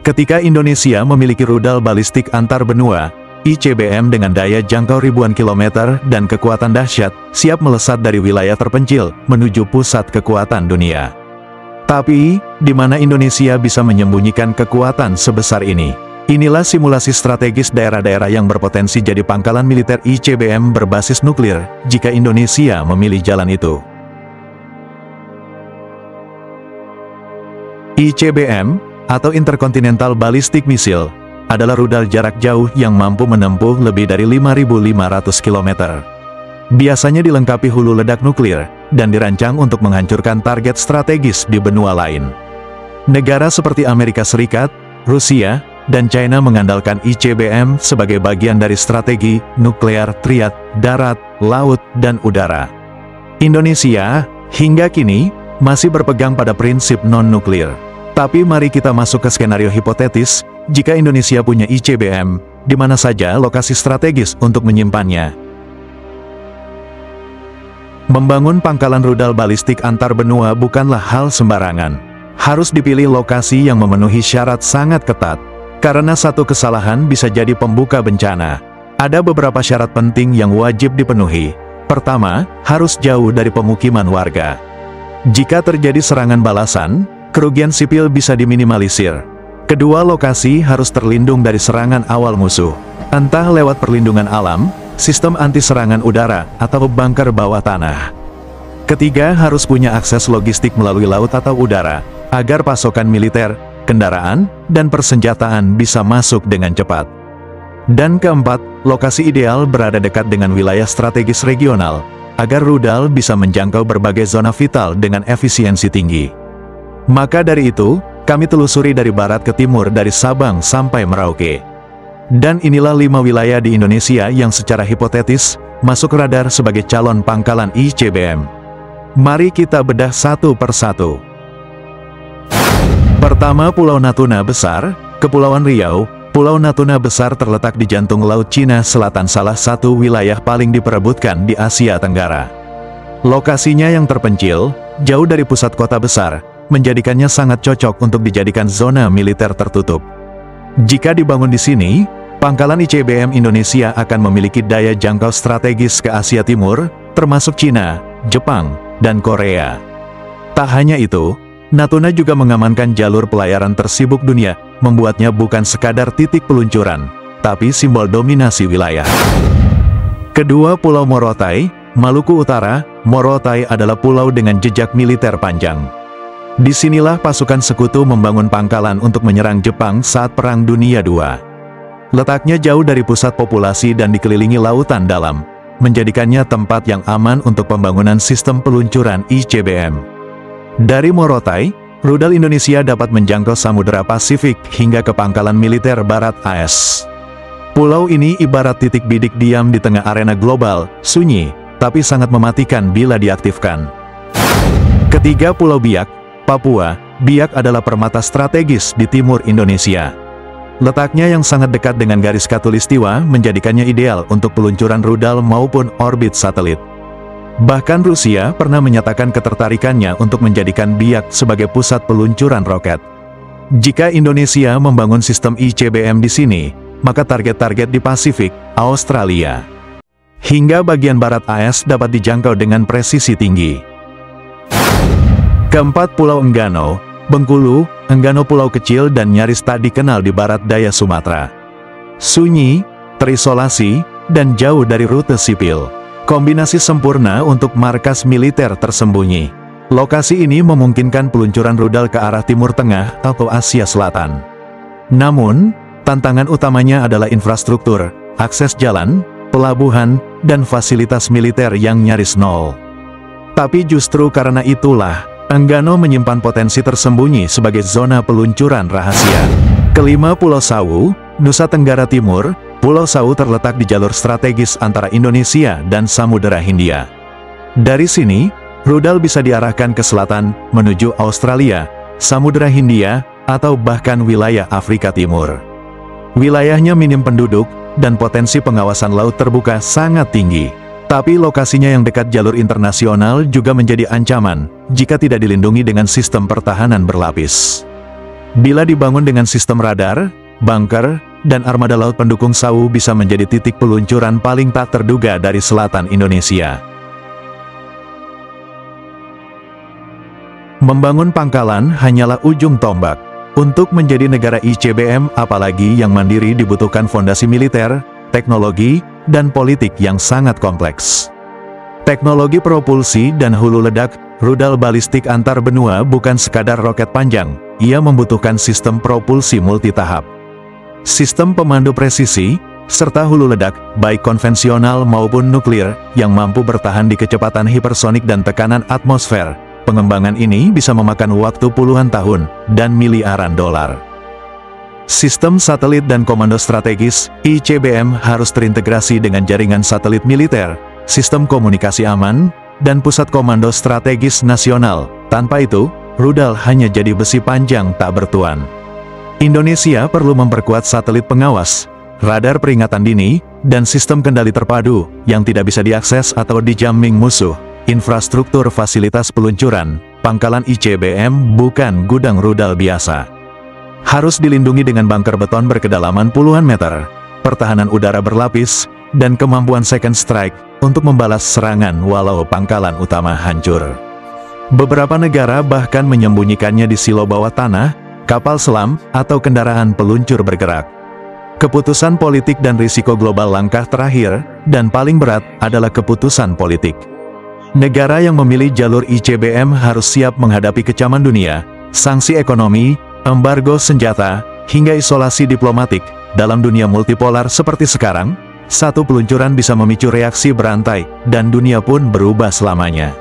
Ketika Indonesia memiliki rudal balistik antar benua, ICBM dengan daya jangkau ribuan kilometer dan kekuatan dahsyat, siap melesat dari wilayah terpencil menuju pusat kekuatan dunia. Tapi, di mana Indonesia bisa menyembunyikan kekuatan sebesar ini? Inilah simulasi strategis daerah-daerah yang berpotensi jadi pangkalan militer ICBM berbasis nuklir, jika Indonesia memilih jalan itu. ICBM, atau Intercontinental Ballistic Missile, adalah rudal jarak jauh yang mampu menempuh lebih dari 5.500 km. Biasanya dilengkapi hulu ledak nuklir, dan dirancang untuk menghancurkan target strategis di benua lain. Negara seperti Amerika Serikat, Rusia, dan China mengandalkan ICBM sebagai bagian dari strategi nuklear triad, darat, laut, dan udara. Indonesia, hingga kini, masih berpegang pada prinsip non-nuklir. Tapi mari kita masuk ke skenario hipotetis, jika Indonesia punya ICBM, di mana saja lokasi strategis untuk menyimpannya. Membangun pangkalan rudal balistik antar benua bukanlah hal sembarangan. Harus dipilih lokasi yang memenuhi syarat sangat ketat, karena satu kesalahan bisa jadi pembuka bencana. Ada beberapa syarat penting yang wajib dipenuhi. Pertama, harus jauh dari pemukiman warga. Jika terjadi serangan balasan, kerugian sipil bisa diminimalisir. Kedua, lokasi harus terlindung dari serangan awal musuh, entah lewat perlindungan alam, sistem anti-serangan udara, atau bunker bawah tanah. Ketiga, harus punya akses logistik melalui laut atau udara, agar pasokan militer, kendaraan, dan persenjataan bisa masuk dengan cepat. Dan keempat, lokasi ideal berada dekat dengan wilayah strategis regional, agar rudal bisa menjangkau berbagai zona vital dengan efisiensi tinggi. Maka dari itu, kami telusuri dari barat ke timur dari Sabang sampai Merauke. Dan inilah 5 wilayah di Indonesia yang secara hipotetis masuk radar sebagai calon pangkalan ICBM. Mari kita bedah satu persatu. Pertama, Pulau Natuna Besar, Kepulauan Riau. Pulau Natuna Besar terletak di jantung Laut Cina Selatan, salah satu wilayah paling diperebutkan di Asia Tenggara. Lokasinya yang terpencil, jauh dari pusat kota besar, menjadikannya sangat cocok untuk dijadikan zona militer tertutup. Jika dibangun di sini, pangkalan ICBM Indonesia akan memiliki daya jangkau strategis ke Asia Timur, termasuk Cina, Jepang, dan Korea. Tak hanya itu, Natuna juga mengamankan jalur pelayaran tersibuk dunia, membuatnya bukan sekadar titik peluncuran, tapi simbol dominasi wilayah. Kedua, Pulau Morotai, Maluku Utara. Morotai adalah pulau dengan jejak militer panjang. Disinilah pasukan sekutu membangun pangkalan untuk menyerang Jepang saat Perang Dunia II. Letaknya jauh dari pusat populasi dan dikelilingi lautan dalam, menjadikannya tempat yang aman untuk pembangunan sistem peluncuran ICBM. Dari Morotai, rudal Indonesia dapat menjangkau Samudera Pasifik hingga ke pangkalan militer barat AS. Pulau ini ibarat titik bidik diam di tengah arena global, sunyi, tapi sangat mematikan bila diaktifkan. Ketiga, Pulau Biak, Papua. Biak adalah permata strategis di timur Indonesia. Letaknya yang sangat dekat dengan garis khatulistiwa menjadikannya ideal untuk peluncuran rudal maupun orbit satelit. Bahkan Rusia pernah menyatakan ketertarikannya untuk menjadikan Biak sebagai pusat peluncuran roket. Jika Indonesia membangun sistem ICBM di sini, maka target-target di Pasifik, Australia, hingga bagian barat AS dapat dijangkau dengan presisi tinggi. Keempat, Pulau Enggano, Bengkulu. Enggano pulau kecil dan nyaris tak dikenal di barat daya Sumatera. Sunyi, terisolasi, dan jauh dari rute sipil. Kombinasi sempurna untuk markas militer tersembunyi. Lokasi ini memungkinkan peluncuran rudal ke arah Timur Tengah atau Asia Selatan. Namun, tantangan utamanya adalah infrastruktur, akses jalan, pelabuhan, dan fasilitas militer yang nyaris nol. Tapi justru karena itulah, Enggano menyimpan potensi tersembunyi sebagai zona peluncuran rahasia. Kelima, Pulau Sawu, Nusa Tenggara Timur. Pulau Sawu terletak di jalur strategis antara Indonesia dan Samudera Hindia. Dari sini, rudal bisa diarahkan ke selatan, menuju Australia, Samudera Hindia, atau bahkan wilayah Afrika Timur. Wilayahnya minim penduduk, dan potensi pengawasan laut terbuka sangat tinggi. Tapi lokasinya yang dekat jalur internasional juga menjadi ancaman, jika tidak dilindungi dengan sistem pertahanan berlapis. Bila dibangun dengan sistem radar, bunker, dan armada laut pendukung, Sawu bisa menjadi titik peluncuran paling tak terduga dari selatan Indonesia. Membangun pangkalan hanyalah ujung tombak. Untuk menjadi negara ICBM, apalagi yang mandiri, dibutuhkan fondasi militer, teknologi, dan politik yang sangat kompleks. Teknologi propulsi dan hulu ledak, rudal balistik antar benua bukan sekadar roket panjang, ia membutuhkan sistem propulsi multitahap, sistem pemandu presisi, serta hulu ledak, baik konvensional maupun nuklir, yang mampu bertahan di kecepatan hipersonik dan tekanan atmosfer. Pengembangan ini bisa memakan waktu puluhan tahun dan miliaran dolar. Sistem satelit dan komando strategis, ICBM harus terintegrasi dengan jaringan satelit militer, sistem komunikasi aman, dan pusat komando strategis nasional. Tanpa itu, rudal hanya jadi besi panjang tak bertuan. Indonesia perlu memperkuat satelit pengawas, radar peringatan dini, dan sistem kendali terpadu yang tidak bisa diakses atau dijamming musuh. Infrastruktur fasilitas peluncuran, pangkalan ICBM bukan gudang rudal biasa. Harus dilindungi dengan bunker beton berkedalaman puluhan meter, pertahanan udara berlapis, dan kemampuan second strike untuk membalas serangan walau pangkalan utama hancur. Beberapa negara bahkan menyembunyikannya di silo bawah tanah, kapal selam, atau kendaraan peluncur bergerak. Keputusan politik dan risiko global. Langkah terakhir, dan paling berat, adalah keputusan politik. Negara yang memilih jalur ICBM harus siap menghadapi kecaman dunia, sanksi ekonomi, embargo senjata, hingga isolasi diplomatik. Dalam dunia multipolar seperti sekarang, satu peluncuran bisa memicu reaksi berantai, dan dunia pun berubah selamanya.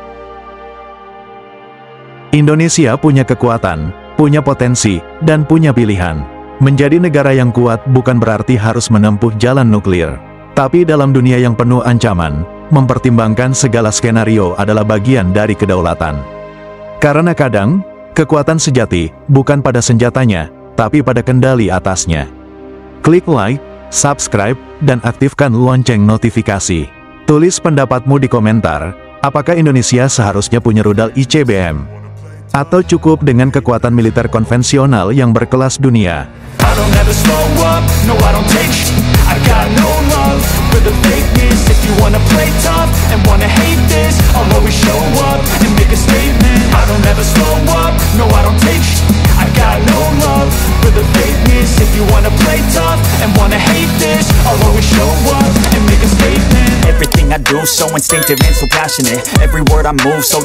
Indonesia punya kekuatan, punya potensi, dan punya pilihan. Menjadi negara yang kuat bukan berarti harus menempuh jalan nuklir. Tapi dalam dunia yang penuh ancaman, mempertimbangkan segala skenario adalah bagian dari kedaulatan. Karena kadang, kekuatan sejati bukan pada senjatanya, tapi pada kendali atasnya. Klik like, subscribe, dan aktifkan lonceng notifikasi. Tulis pendapatmu di komentar, apakah Indonesia seharusnya punya rudal ICBM? Atau cukup dengan kekuatan militer konvensional yang berkelas dunia? I got no love for the fakeness. If you wanna play tough and wanna hate this, I'll always show up and make a statement. I don't ever slow up, no I don't take sh**. I got no love for the fakeness. If you wanna play tough and wanna hate this, I'll always show up and make a statement. Everything I do so instinctive and so passionate. Every word I move so